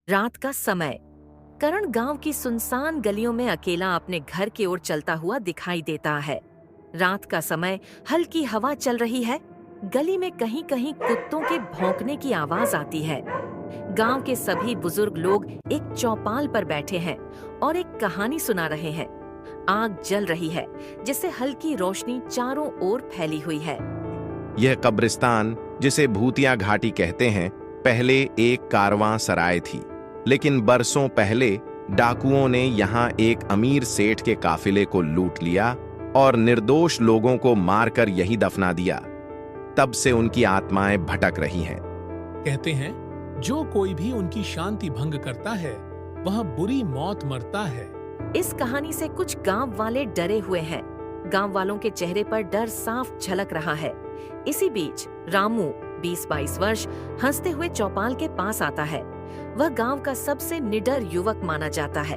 रात का समय। करण गांव की सुनसान गलियों में अकेला अपने घर की ओर चलता हुआ दिखाई देता है। रात का समय, हल्की हवा चल रही है। गली में कहीं कहीं कुत्तों के भौंकने की आवाज आती है। गांव के सभी बुजुर्ग लोग एक चौपाल पर बैठे हैं और एक कहानी सुना रहे हैं। आग जल रही है, जिससे हल्की रोशनी चारों ओर फैली हुई है। यह कब्रिस्तान, जिसे भूतिया घाटी कहते हैं, पहले एक कारवां सराय थी। लेकिन बरसों पहले डाकुओं ने यहाँ एक अमीर सेठ के काफिले को लूट लिया और निर्दोष लोगों को मारकर यही दफना दिया। तब से उनकी आत्माएं भटक रही हैं। कहते हैं जो कोई भी उनकी शांति भंग करता है वह बुरी मौत मरता है। इस कहानी से कुछ गांव वाले डरे हुए हैं। गांव वालों के चेहरे पर डर साफ झलक रहा है। इसी बीच रामू 20-22 वर्ष हंसते हुए चौपाल के पास आता है। वह गांव का सबसे निडर युवक माना जाता है,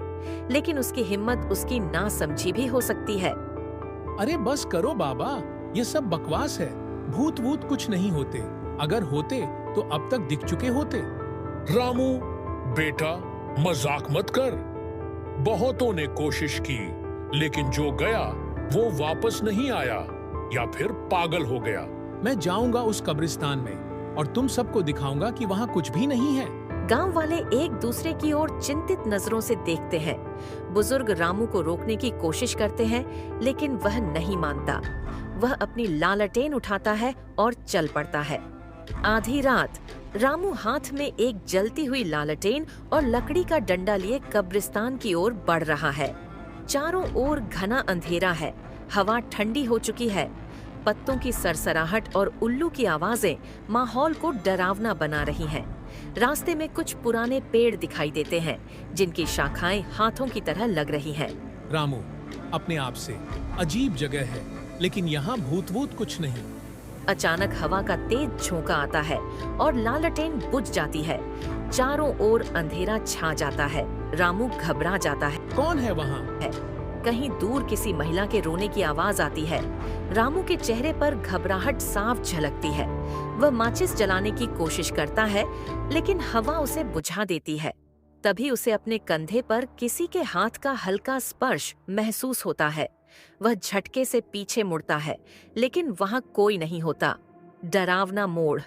लेकिन उसकी हिम्मत उसकी नासमझी भी हो सकती है। अरे बस करो बाबा, ये सब बकवास है। भूत वूत कुछ नहीं होते। अगर होते तो अब तक दिख चुके होते। रामू बेटा, मजाक मत कर। बहुतों ने कोशिश की, लेकिन जो गया वो वापस नहीं आया या फिर पागल हो गया। मैं जाऊंगा उस कब्रिस्तान में और तुम सबको दिखाऊंगा कि वहाँ कुछ भी नहीं है। गांव वाले एक दूसरे की ओर चिंतित नजरों से देखते हैं। बुजुर्ग रामू को रोकने की कोशिश करते हैं, लेकिन वह नहीं मानता। वह अपनी लालटेन उठाता है और चल पड़ता है। आधी रात रामू हाथ में एक जलती हुई लालटेन और लकड़ी का डंडा लिए कब्रिस्तान की ओर बढ़ रहा है। चारों ओर घना अंधेरा है। हवा ठंडी हो चुकी है। पत्तों की सरसराहट और उल्लू की आवाजें माहौल को डरावना बना रही हैं। रास्ते में कुछ पुराने पेड़ दिखाई देते हैं, जिनकी शाखाएं हाथों की तरह लग रही हैं। रामू, अपने आप से अजीब जगह है, लेकिन यहाँ भूत वूत कुछ नहीं। अचानक हवा का तेज झोंका आता है और लालटेन बुझ जाती है। चारों ओर अंधेरा छा जाता है। रामू घबरा जाता है। कौन है वहाँ? कहीं दूर किसी महिला के रोने की आवाज आती है। रामू के चेहरे पर घबराहट साफ झलकती है। वह माचिस जलाने की कोशिश करता है, लेकिन हवा उसे बुझा देती है। तभी उसे अपने कंधे पर किसी के हाथ का हल्का स्पर्श महसूस होता है। वह झटके से पीछे मुड़ता है, लेकिन वहां कोई नहीं होता। डरावना मोड़।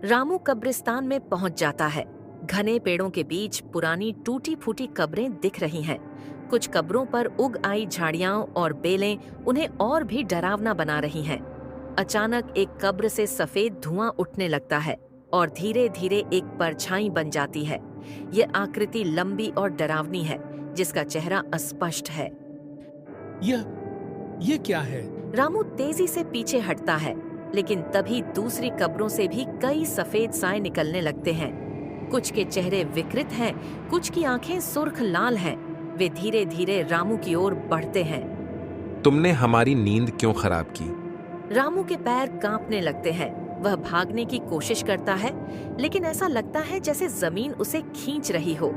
रामू कब्रिस्तान में पहुंच जाता है। घने पेड़ों के बीच पुरानी टूटी फूटी कब्रें दिख रही हैं। कुछ कब्रों पर उग आई झाड़ियां और बेलें उन्हें और भी डरावना बना रही हैं। अचानक एक कब्र से सफेद धुआं उठने लगता है और धीरे धीरे एक परछाई बन जाती है। यह आकृति लंबी और डरावनी है, जिसका चेहरा अस्पष्ट है। ये क्या है? रामू तेजी से पीछे हटता है, लेकिन तभी दूसरी कब्रों से भी कई सफेद साए निकलने लगते हैं। कुछ के चेहरे विकृत हैं, कुछ की आंखें सुर्ख लाल हैं। वे धीरे धीरे रामू की ओर बढ़ते हैं। तुमने हमारी नींद क्यों खराब की? रामू के पैर कांपने लगते हैं। वह भागने की कोशिश करता है, लेकिन ऐसा लगता है जैसे जमीन उसे खींच रही हो।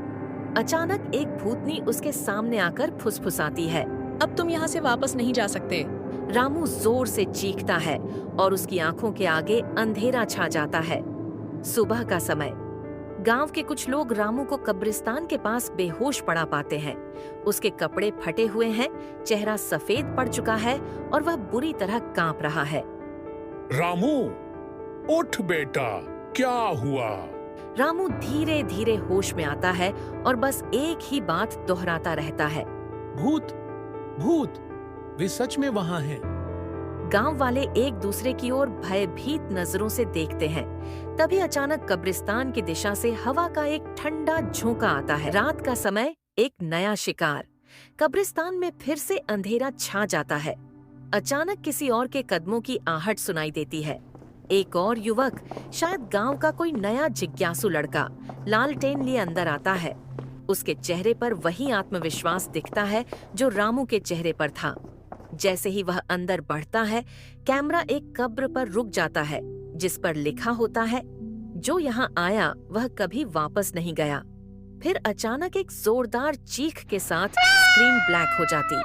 अचानक एक भूतनी उसके सामने आकर फुसफुसाती है। अब तुम यहाँ से वापस नहीं जा सकते। रामू जोर से चीखता है और उसकी आंखों के आगे अंधेरा छा जाता है। सुबह का समय। गांव के कुछ लोग रामू को कब्रिस्तान के पास बेहोश पड़ा पाते हैं। उसके कपड़े फटे हुए हैं, चेहरा सफेद पड़ चुका है और वह बुरी तरह कांप रहा है। रामू, उठ बेटा, क्या हुआ? रामू धीरे धीरे होश में आता है और बस एक ही बात दोहराता रहता है। भूत, भूत, वे सच में वहाँ हैं। गांव वाले एक दूसरे की ओर भयभीत नजरों से देखते हैं। तभी अचानक कब्रिस्तान की दिशा से हवा का एक ठंडा झोंका आता है। रात का समय, एक नया शिकार। कब्रिस्तान में फिर से अंधेरा छा जाता है। अचानक किसी और के कदमों की आहट सुनाई देती है। एक और युवक, शायद गांव का कोई नया जिज्ञासु लड़का, लालटेन लिए अंदर आता है। उसके चेहरे पर वही आत्मविश्वास दिखता है जो रामू के चेहरे पर था। जैसे ही वह अंदर बढ़ता है, कैमरा एक कब्र पर रुक जाता है, जिस पर लिखा होता है, जो यहाँ आया वह कभी वापस नहीं गया। फिर अचानक एक जोरदार चीख के साथ स्क्रीन ब्लैक हो जाती।